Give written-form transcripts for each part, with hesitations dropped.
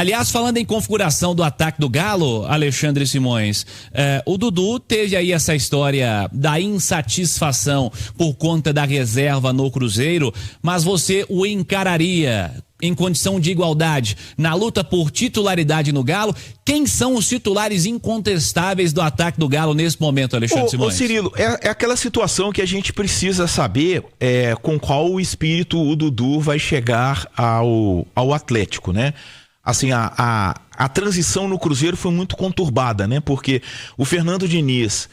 Aliás, falando em configuração do ataque do Galo, Alexandre Simões, o Dudu teve aí essa história da insatisfação por conta da reserva no Cruzeiro, mas você o encararia em condição de igualdade na luta por titularidade no Galo? Quem são os titulares incontestáveis do ataque do Galo nesse momento, Alexandre Simões? Ô Cirilo, é aquela situação que a gente precisa saber com qual espírito o Dudu vai chegar ao Atlético, né? Assim, a transição no Cruzeiro foi muito conturbada, né? Porque o Fernando Diniz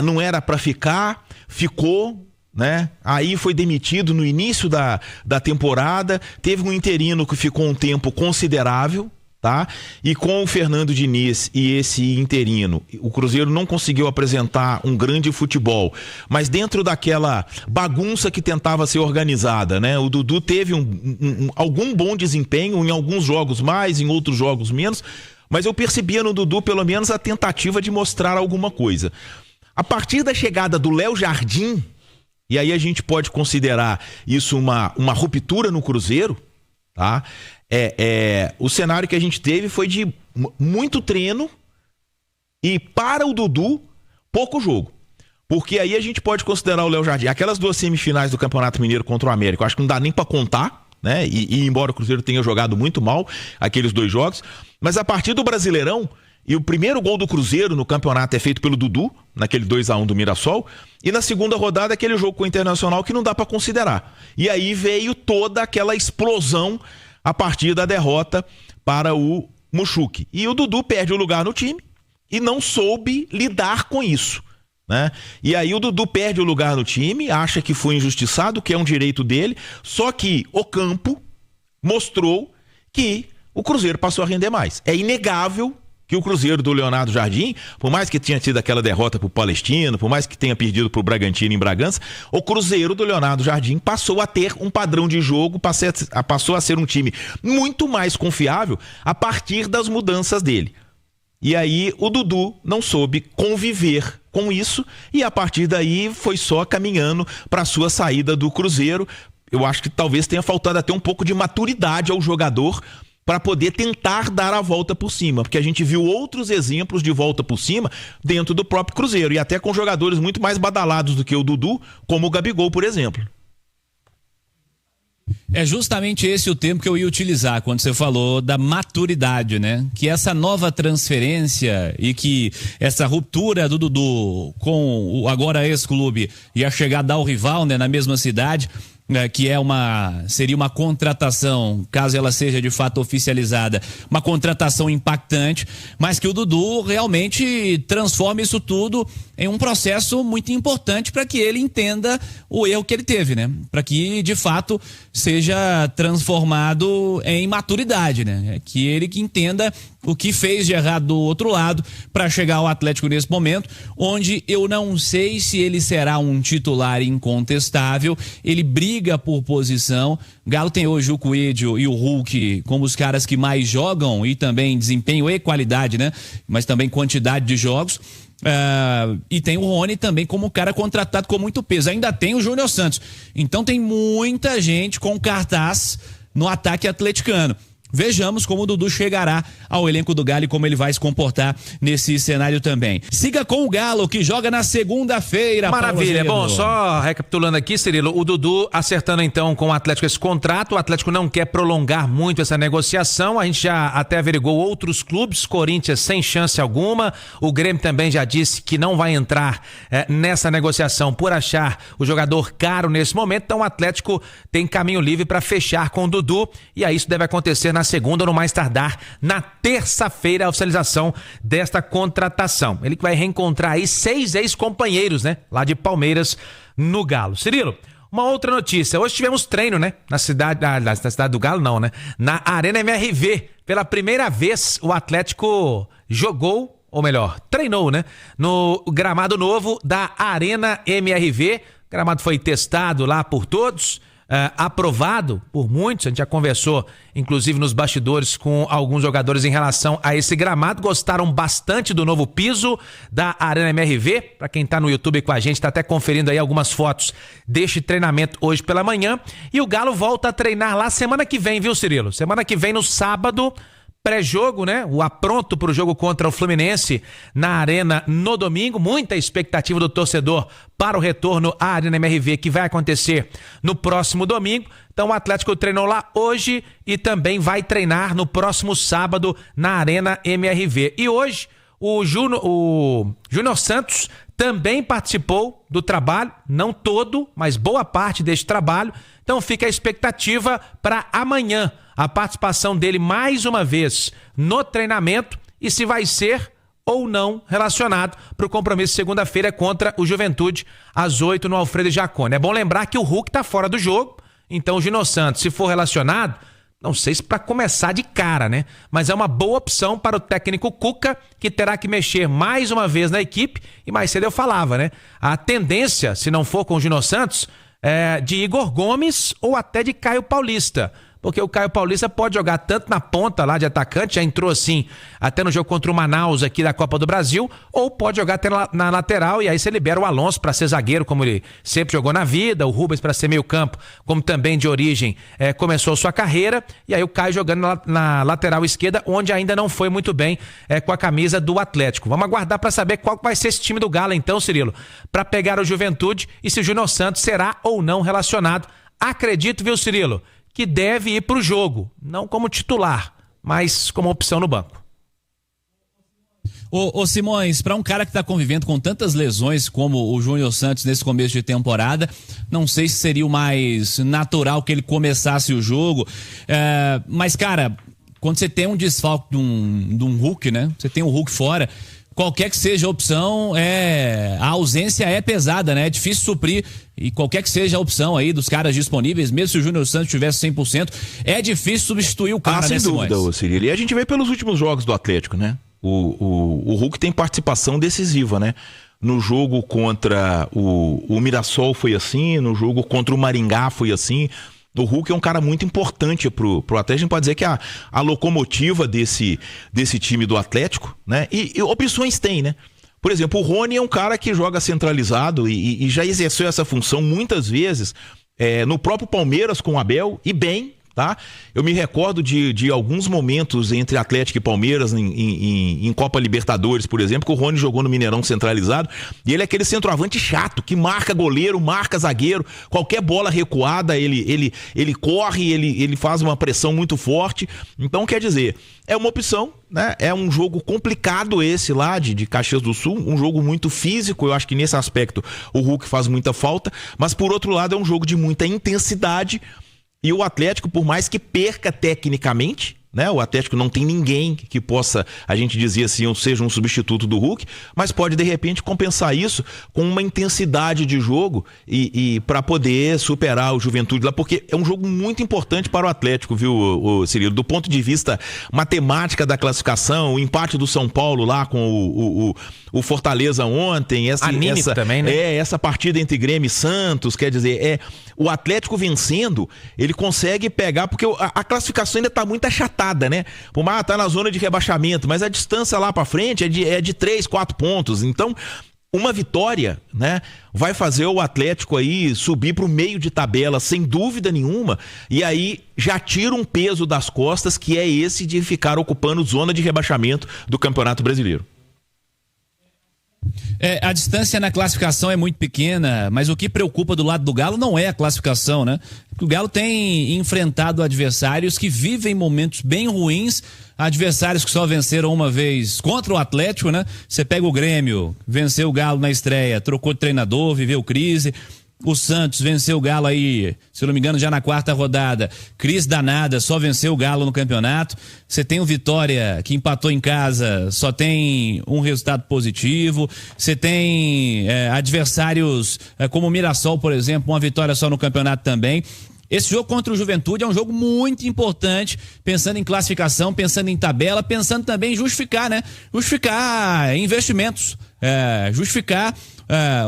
não era para ficar, ficou, né? Aí foi demitido no início da temporada, teve um interino que ficou um tempo considerável, tá? E com o Fernando Diniz e esse interino, o Cruzeiro não conseguiu apresentar um grande futebol, mas dentro daquela bagunça que tentava ser organizada, né? O Dudu teve algum bom desempenho, em alguns jogos mais, em outros jogos menos, mas eu percebia no Dudu pelo menos a tentativa de mostrar alguma coisa. A partir da chegada do Léo Jardim, e aí a gente pode considerar isso uma ruptura no Cruzeiro, tá? O cenário que a gente teve foi de muito treino e, para o Dudu, pouco jogo. Porque aí a gente pode considerar o Léo Jardim. Aquelas 2 semifinais do Campeonato Mineiro contra o América, eu acho que não dá nem pra contar, né? E embora o Cruzeiro tenha jogado muito mal aqueles 2 jogos, mas a partir do Brasileirão, e o primeiro gol do Cruzeiro no campeonato é feito pelo Dudu, naquele 2-1 do Mirassol, e na segunda rodada aquele jogo com o Internacional que não dá para considerar. E aí veio toda aquela explosão a partir da derrota para o Muxuque. E o Dudu perde o lugar no time e não soube lidar com isso, né? E aí o Dudu perde o lugar no time, acha que foi injustiçado, que é um direito dele, só que o campo mostrou que o Cruzeiro passou a render mais. É inegável que o Cruzeiro do Leonardo Jardim, por mais que tinha tido aquela derrota pro Palestino, por mais que tenha perdido pro Bragantino em Bragança, o Cruzeiro do Leonardo Jardim passou a ter um padrão de jogo, passou a ser um time muito mais confiável a partir das mudanças dele. E aí o Dudu não soube conviver com isso e a partir daí foi só caminhando para sua saída do Cruzeiro. Eu acho que talvez tenha faltado até um pouco de maturidade ao jogador para poder tentar dar a volta por cima, porque a gente viu outros exemplos de volta por cima dentro do próprio Cruzeiro, e até com jogadores muito mais badalados do que o Dudu, como o Gabigol, por exemplo. É justamente esse o termo que eu ia utilizar quando você falou da maturidade, né? Que essa nova transferência e que essa ruptura do Dudu com o agora ex-clube e a chegada ao rival, né, na mesma cidade, que seria uma contratação, caso ela seja de fato oficializada, uma contratação impactante, mas que o Dudu realmente transforma isso tudo em um processo muito importante para que ele entenda o erro que ele teve, né? Para que de fato seja transformado em maturidade, né? Que ele que entenda o que fez de errado do outro lado para chegar ao Atlético nesse momento, onde eu não sei se ele será um titular incontestável, ele briga por posição. Galo tem hoje o Coelho e o Hulk como os caras que mais jogam e também desempenho e qualidade, né? Mas também quantidade de jogos. E tem o Rony também como cara contratado com muito peso. Ainda tem o Júnior Santos. Então tem muita gente com cartaz no ataque atleticano. Vejamos como o Dudu chegará ao elenco do Galo e como ele vai se comportar nesse cenário também. Siga com o Galo, que joga na segunda-feira. Maravilha. Bom, só recapitulando aqui, Cirilo, o Dudu acertando então com o Atlético esse contrato. O Atlético não quer prolongar muito essa negociação. A gente já até averigou outros clubes. Corinthians sem chance alguma. O Grêmio também já disse que não vai entrar nessa negociação por achar o jogador caro nesse momento. Então o Atlético tem caminho livre para fechar com o Dudu. E aí isso deve acontecer na segunda ou no mais tardar na terça-feira a oficialização desta contratação. Ele que vai reencontrar aí 6 ex-companheiros, né? Lá de Palmeiras no Galo. Cirilo, uma outra notícia. Hoje tivemos treino, né? Na cidade do Galo não, né? Na Arena MRV. Pela primeira vez o Atlético jogou, ou melhor, treinou, né? No gramado novo da Arena MRV. O gramado foi testado lá por todos. Aprovado por muitos, a gente já conversou inclusive nos bastidores com alguns jogadores em relação a esse gramado, gostaram bastante do novo piso da Arena MRV. Para quem tá no YouTube com a gente, tá até conferindo aí algumas fotos deste treinamento hoje pela manhã, e o Galo volta a treinar lá semana que vem, viu, Cirilo? Semana que vem no sábado, pré-jogo, né? O apronto para o jogo contra o Fluminense na Arena no domingo. Muita expectativa do torcedor para o retorno à Arena MRV, que vai acontecer no próximo domingo. Então o Atlético treinou lá hoje e também vai treinar no próximo sábado na Arena MRV. E hoje o Júnior Santos também participou do trabalho, não todo, mas boa parte deste trabalho. Então fica a expectativa para amanhã, a participação dele mais uma vez no treinamento e se vai ser ou não relacionado para o compromisso segunda-feira contra o Juventude às 8 no Alfredo Jaconi. É bom lembrar que o Hulk está fora do jogo, então o Júnior Santos, se for relacionado, não sei se para começar de cara, né? Mas é uma boa opção para o técnico Cuca, que terá que mexer mais uma vez na equipe. E mais cedo eu falava, né? A tendência, se não for com o Júnior Santos, é de Igor Gomes ou até de Caio Paulista. Porque o Caio Paulista pode jogar tanto na ponta lá de atacante, já entrou assim até no jogo contra o Manaus aqui da Copa do Brasil, ou pode jogar até na lateral e aí você libera o Alonso para ser zagueiro, como ele sempre jogou na vida, o Rubens para ser meio campo, como também de origem começou sua carreira, e aí o Caio jogando na lateral esquerda, onde ainda não foi muito bem com a camisa do Atlético. Vamos aguardar para saber qual vai ser esse time do Galo então, Cirilo, para pegar o Juventude e se o Júnior Santos será ou não relacionado. Acredito, viu, Cirilo, que deve ir para o jogo, não como titular, mas como opção no banco. Ô Simões, para um cara que está convivendo com tantas lesões como o Júnior Santos nesse começo de temporada, não sei se seria o mais natural que ele começasse o jogo, mas cara, quando você tem um desfalque de um Hulk, né? Você tem um Hulk fora, qualquer que seja a opção, a ausência é pesada, né? É difícil suprir, e qualquer que seja a opção aí dos caras disponíveis, mesmo se o Júnior Santos tivesse 100%, é difícil substituir o cara, sem dúvida, Cirilo. E a gente vê pelos últimos jogos do Atlético, né? O Hulk tem participação decisiva, né? No jogo contra o Mirassol foi assim, no jogo contra o Maringá foi assim. O Hulk é um cara muito importante pro Atlético. A gente pode dizer que a locomotiva desse time do Atlético, né? E opções tem, né? Por exemplo, o Rony é um cara que joga centralizado e já exerceu essa função muitas vezes no próprio Palmeiras com o Abel, e bem, tá? Eu me recordo de alguns momentos entre Atlético e Palmeiras em Copa Libertadores, por exemplo, que o Rony jogou no Mineirão centralizado, e ele é aquele centroavante chato, que marca goleiro, marca zagueiro, qualquer bola recuada, ele corre, ele faz uma pressão muito forte. Então, quer dizer, é uma opção, né? É um jogo complicado esse lá de Caxias do Sul, um jogo muito físico. Eu acho que nesse aspecto o Hulk faz muita falta, mas por outro lado é um jogo de muita intensidade. E o Atlético, por mais que perca tecnicamente, né? O Atlético não tem ninguém que possa, a gente dizer assim, ou seja um substituto do Hulk, mas pode de repente compensar isso com uma intensidade de jogo e para poder superar o Juventude lá, porque é um jogo muito importante para o Atlético, viu, Cirilo? Do ponto de vista matemática da classificação, o empate do São Paulo lá com o Fortaleza ontem, anímico também, né? Essa partida entre Grêmio e Santos, quer dizer, o Atlético vencendo, ele consegue pegar, porque a classificação ainda está muito achatada, né? O Mar tá na zona de rebaixamento, mas a distância lá para frente é de 3, 4 pontos. Então, uma vitória, né, vai fazer o Atlético aí subir para o meio de tabela sem dúvida nenhuma, e aí já tira um peso das costas, que é esse de ficar ocupando zona de rebaixamento do Campeonato Brasileiro. A distância na classificação é muito pequena, mas o que preocupa do lado do Galo não é a classificação, né? O Galo tem enfrentado adversários que vivem momentos bem ruins, adversários que só venceram uma vez contra o Atlético, né? Você pega o Grêmio, venceu o Galo na estreia, trocou de treinador, viveu crise. O Santos venceu o Galo aí, se eu não me engano, já na 4ª rodada. Crise danada, só venceu o Galo no campeonato. Você tem o Vitória, que empatou em casa, só tem um resultado positivo. Você tem adversários como o Mirassol, por exemplo, uma vitória só no campeonato também. Esse jogo contra o Juventude é um jogo muito importante, pensando em classificação, pensando em tabela, pensando também em justificar, né? Justificar investimentos, justificar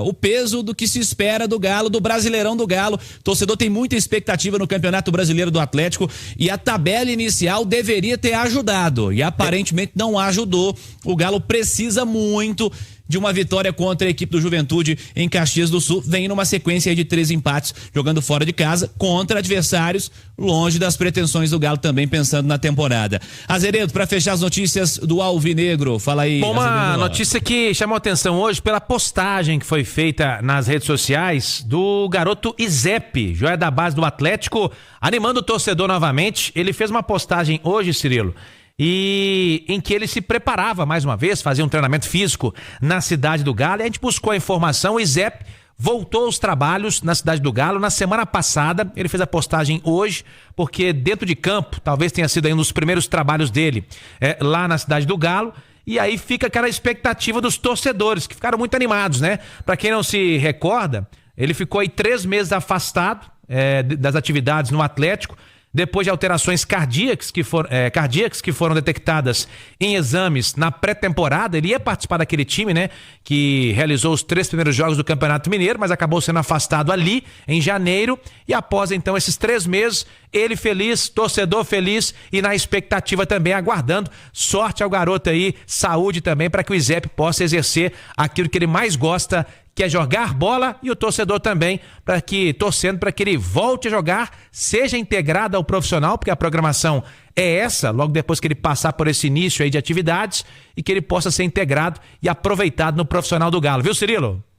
o peso do que se espera do Galo, do Brasileirão do Galo. O torcedor tem muita expectativa no Campeonato Brasileiro do Atlético e a tabela inicial deveria ter ajudado e aparentemente não ajudou. O Galo precisa muito de uma vitória contra a equipe do Juventude em Caxias do Sul. Vem numa sequência de 3 empates, jogando fora de casa, contra adversários longe das pretensões do Galo, também pensando na temporada. Azeredo, para fechar as notícias do Alvinegro, fala aí. Bom, uma Azeredo. notícia que chamou atenção hoje pela postagem que foi feita nas redes sociais do garoto Izep, joia da base do Atlético, animando o torcedor novamente. Ele fez uma postagem hoje, Cirilo, e em que ele se preparava mais uma vez, fazia um treinamento físico na Cidade do Galo, e a gente buscou a informação. O Izep voltou aos trabalhos na Cidade do Galo na semana passada. Ele fez a postagem hoje, porque dentro de campo, talvez tenha sido aí um dos primeiros trabalhos dele lá na Cidade do Galo. E aí fica aquela expectativa dos torcedores, que ficaram muito animados, né? Pra quem não se recorda, ele ficou aí 3 meses afastado das atividades no Atlético, depois de alterações cardíacas que foram detectadas em exames na pré-temporada. Ele ia participar daquele time, né, que realizou os 3 primeiros jogos do Campeonato Mineiro, mas acabou sendo afastado ali em janeiro. E após então esses 3 meses, ele feliz, torcedor feliz e na expectativa também, aguardando. Sorte ao garoto aí, saúde também, para que o Izep possa exercer aquilo que ele mais gosta, que é jogar bola, e o torcedor também, torcendo para que ele volte a jogar, seja integrado ao profissional, porque a programação é essa, logo depois que ele passar por esse início aí de atividades, e que ele possa ser integrado e aproveitado no profissional do Galo, viu, Cirilo?